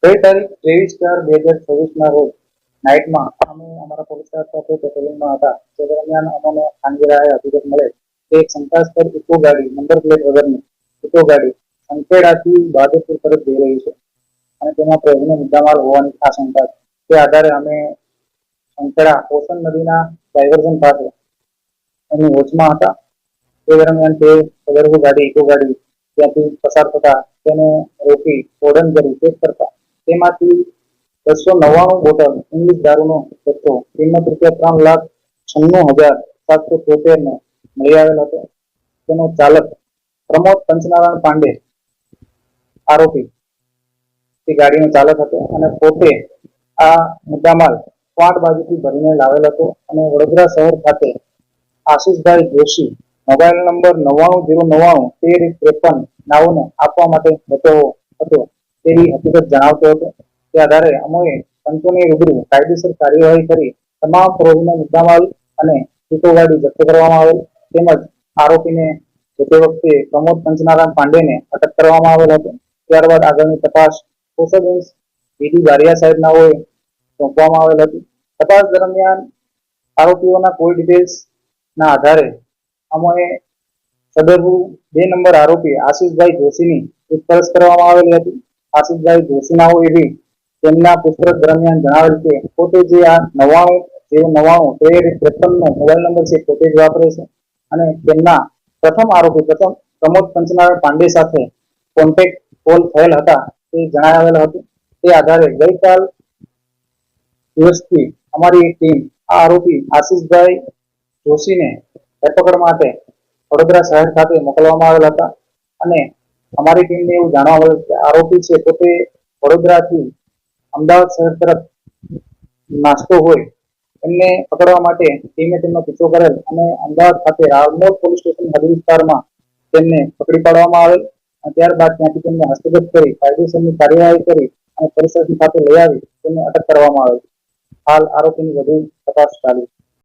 ગઈ તારીખ 23/4/2024 રોજ નાઇટમાં અમે અમારા પોલીસ સ્ટાફ સાથે પેટ્રોલિંગમાં હતા. તે દરમિયાન અમને ખાનગી રાહે હકીકત મળે કે એક શંકાસ્પદ ઇકો ગાડી નંબર પ્લેટ વગરની ઇકો ગાડી સંખેડાથી બહાદુરપુર તરફ જઈ રહી છે અને તેમાં પ્રયોગનો મુદ્દામાલ હોવાની આશંકા છે. તે આધારે અમે સંખેડા ઓશન નદીના ડાયવર્ઝન પાસે એની વોચમાં હતા. તે દરમિયાન તે સદરભુ ગાડી ઇકો ગાડી ત્યાંથી પસાર થતા તેને રોકી ઓર્ડન કરી ચેક કરતા તેમાંથી 299 બોટલ ઇંગ્લિશ દારૂનો જથ્થો કિંમત ₹3,96,773 નો મળી આવેલ હતો. તેનો ચાલક પ્રમોદ પંચનારાયણ પાંડે આરોપી તે ગાડીનો ચાલક હતો અને પોતે આ મુદ્દામાલ ક્વાંટ બાજુથી ભરીને લાવેલ હતો અને વડોદરા શહેર ખાતે આશીષભાઈ જોશી મોબાઈલ નંબર 9909911353 નાઓને આપવા માટે બતાવ્યો હતો તેવી હકીકત જણાવતો હતો. તે આધારે અમે પંચોની રૂબરૂ કાયદેસર કાર્યવાહી કરી તમામ ફરોજનો મુદ્દામાલ અને ઇકો ગાડી જપ્ત કરવામાં આવેલ તેમજ આરોપીને તે વખતે પ્રમોદ પંચનારાયણ પાંડેને અટક કરવામાં આવેલ હતો. ત્યારબાદ આગળની તપાસ કોસબ ઇન્સ વીડી બારિયા સાહેબનાઓએ સોંપવામાં આવેલ હતી. તપાસ દરમિયાન આરોપીઓના કોલ ડિટેલ્સના આધારે અમે સદરભુ 2 નંબર આરોપી આશીષભાઈ જોશીની પૂછપરછ કરવામાં આવેલી હતી. આશીષભાઈ જોશીનાઓએ બી તેમના પૂછપરછ દરમિયાન જણાવેલ કે પોતે જે આ 99099353 નો મોબાઈલ નંબર છે પોતે જ વાપરે છે અને તેમના પ્રથમ આરોપી પ્રમોદ પંચનારાયણ પાંડે સાથે કોન્ટેક્ટ કોલ થયેલ હતા તે જણાવેલ હતું. તે આધારે ગઈકાલ દિવસથી અમારી એક ટીમ આ આરોપી આશીષભાઈ જોશીને ધરપકડ માટે વડોદરા શહેર ખાતે મોકલવામાં આવેલ હતા અને અમારી ટીમને એવું જાણવા મળ્યું કે આરોપી છે પોતે વડોદરાથી અમદાવાદ શહેર તરફ નાસ્તો હોય એમને પકડવા માટે ટીમે તેમનો પીછો કરેલ અને અમદાવાદ ખાતે રાવમોર પોલીસ સ્ટેશન હદ વિસ્તારમાં તેમને પકડી પાડવામાં આવેલ અને ત્યારબાદ ત્યાંથી તેમને હસ્તગત કરી કાયદેસરની કાર્યવાહી કરી અને પરિસર ખાતે લઈ આવી તેમને અટક કરવામાં આવેલ. હાલ આરોપીની વધુ તપાસ ચાલુ છે.